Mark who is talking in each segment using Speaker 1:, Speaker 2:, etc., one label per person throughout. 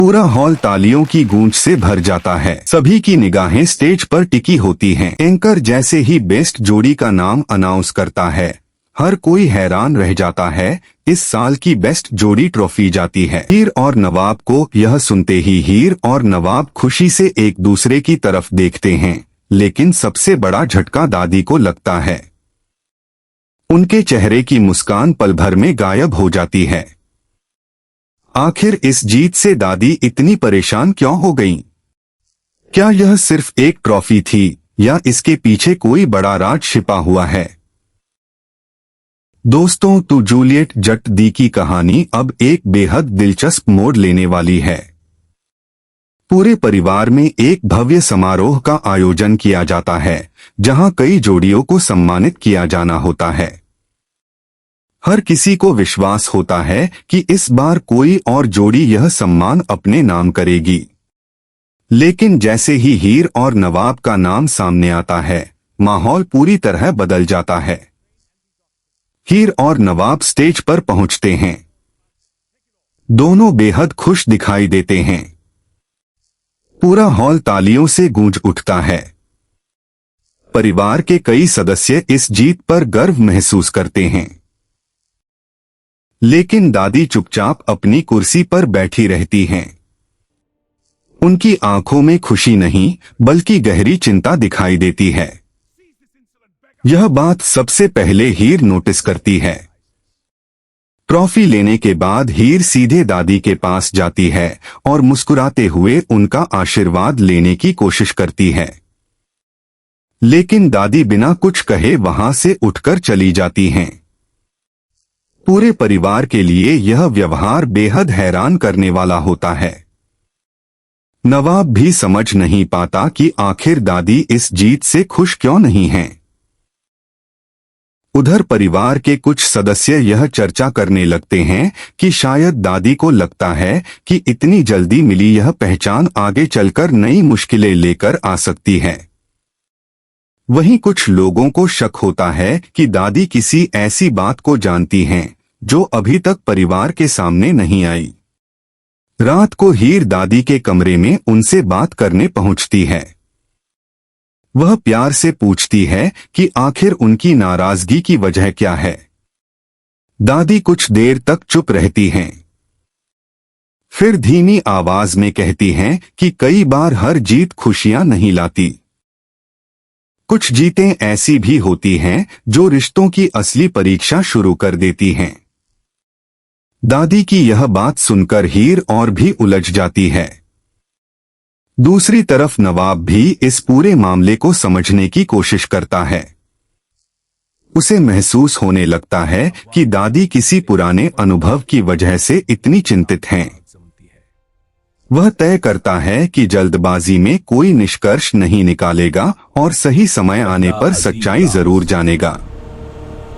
Speaker 1: पूरा हॉल तालियों की गूंज से भर जाता है। सभी की निगाहें स्टेज पर टिकी होती हैं। एंकर जैसे ही बेस्ट जोड़ी का नाम अनाउंस करता है, हर कोई हैरान रह जाता है। इस साल की बेस्ट जोड़ी ट्रॉफी जाती है हीर और नवाब को। यह सुनते ही हीर और नवाब खुशी से एक दूसरे की तरफ देखते हैं, लेकिन सबसे बड़ा झटका दादी को लगता है। उनके चेहरे की मुस्कान पल भर में गायब हो जाती है। आखिर इस जीत से दादी इतनी परेशान क्यों हो गईं? क्या यह सिर्फ एक ट्रॉफी थी या इसके पीछे कोई बड़ा राज छिपा हुआ है? दोस्तों, तो जूलियट जट दी की कहानी अब एक बेहद दिलचस्प मोड़ लेने वाली है। पूरे परिवार में एक भव्य समारोह का आयोजन किया जाता है, जहां कई जोड़ियों को सम्मानित किया जाना होता है। हर किसी को विश्वास होता है कि इस बार कोई और जोड़ी यह सम्मान अपने नाम करेगी। लेकिन जैसे ही हीर और नवाब का नाम सामने आता है, माहौल पूरी तरह बदल जाता है। हीर और नवाब स्टेज पर पहुंचते हैं। दोनों बेहद खुश दिखाई देते हैं। पूरा हॉल तालियों से गूंज उठता है। परिवार के कई सदस्य इस जीत पर गर्व महसूस करते हैं। लेकिन दादी चुपचाप अपनी कुर्सी पर बैठी रहती हैं। उनकी आंखों में खुशी नहीं, बल्कि गहरी चिंता दिखाई देती है। यह बात सबसे पहले हीर नोटिस करती है। ट्रॉफी लेने के बाद हीर सीधे दादी के पास जाती है और मुस्कुराते हुए उनका आशीर्वाद लेने की कोशिश करती है। लेकिन दादी बिना कुछ कहे वहां से उठकर चली जाती हैं। पूरे परिवार के लिए यह व्यवहार बेहद हैरान करने वाला होता है। नवाब भी समझ नहीं पाता कि आखिर दादी इस जीत से खुश क्यों नहीं हैं। उधर परिवार के कुछ सदस्य यह चर्चा करने लगते हैं कि शायद दादी को लगता है कि इतनी जल्दी मिली यह पहचान आगे चलकर नई मुश्किलें लेकर आ सकती है। वहीं कुछ लोगों को शक होता है कि दादी किसी ऐसी बात को जानती हैं जो अभी तक परिवार के सामने नहीं आई। रात को हीर दादी के कमरे में उनसे बात करने पहुंचती है। वह प्यार से पूछती है कि आखिर उनकी नाराजगी की वजह क्या है। दादी कुछ देर तक चुप रहती हैं। फिर धीमी आवाज में कहती हैं कि कई बार हर जीत खुशियां नहीं लाती। कुछ जीतें ऐसी भी होती हैं जो रिश्तों की असली परीक्षा शुरू कर देती हैं। दादी की यह बात सुनकर हीर और भी उलझ जाती है। दूसरी तरफ नवाब भी इस पूरे मामले को समझने की कोशिश करता है। उसे महसूस होने लगता है कि दादी किसी पुराने अनुभव की वजह से इतनी चिंतित हैं। वह तय करता है कि जल्दबाजी में कोई निष्कर्ष नहीं निकालेगा और सही समय आने पर सच्चाई जरूर जानेगा।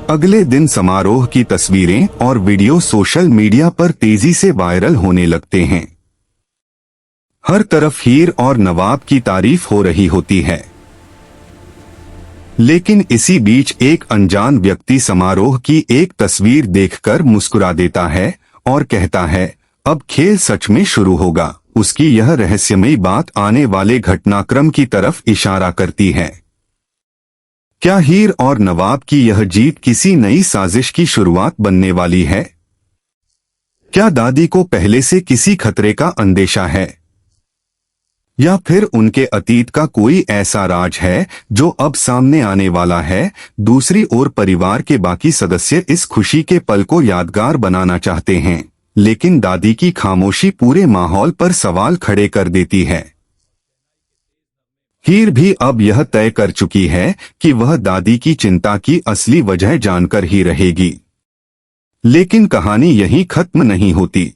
Speaker 1: अगले दिन समारोह की तस्वीरें और वीडियो सोशल मीडिया पर तेजी से वायरल होने लगते हैं। हर तरफ हीर और नवाब की तारीफ हो रही होती है। लेकिन इसी बीच एक अनजान व्यक्ति समारोह की एक तस्वीर देखकर मुस्कुरा देता है और कहता है, अब खेल सच में शुरू होगा। उसकी यह रहस्यमयी बात आने वाले घटनाक्रम की तरफ इशारा करती है। क्या हीर और नवाब की यह जीत किसी नई साजिश की शुरुआत बनने वाली है? क्या दादी को पहले से किसी खतरे का अंदेशा है, या फिर उनके अतीत का कोई ऐसा राज है जो अब सामने आने वाला है? दूसरी ओर परिवार के बाकी सदस्य इस खुशी के पल को यादगार बनाना चाहते हैं, लेकिन दादी की खामोशी पूरे माहौल पर सवाल खड़े कर देती है। हीर भी अब यह तय कर चुकी है कि वह दादी की चिंता की असली वजह जानकर ही रहेगी। लेकिन कहानी यहीं खत्म नहीं होती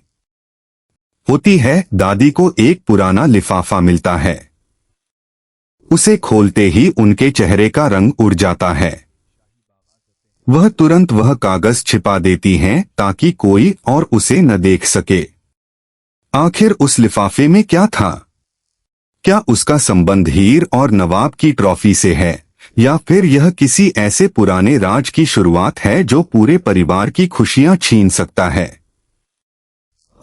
Speaker 1: है। दादी को एक पुराना लिफाफा मिलता है। उसे खोलते ही उनके चेहरे का रंग उड़ जाता है। वह तुरंत वह कागज छिपा देती हैं ताकि कोई और उसे न देख सके। आखिर उस लिफाफे में क्या था? क्या उसका संबंध हीर और नवाब की ट्रॉफी से है, या फिर यह किसी ऐसे पुराने राज की शुरुआत है जो पूरे परिवार की खुशियां छीन सकता है?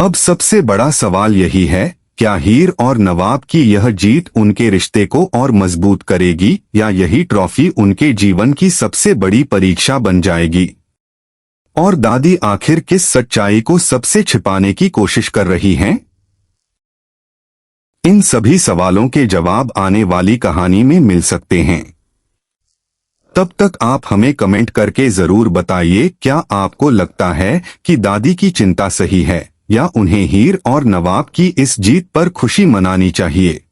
Speaker 1: अब सबसे बड़ा सवाल यही है, क्या हीर और नवाब की यह जीत उनके रिश्ते को और मजबूत करेगी या यही ट्रॉफी उनके जीवन की सबसे बड़ी परीक्षा बन जाएगी? और दादी आखिर किस सच्चाई को सबसे छिपाने की कोशिश कर रही हैं? इन सभी सवालों के जवाब आने वाली कहानी में मिल सकते हैं। तब तक आप हमें कमेंट करके जरूर बताइए, क्या आपको लगता है कि दादी की चिंता सही है या उन्हें हीर और नवाब की इस जीत पर खुशी मनानी चाहिए?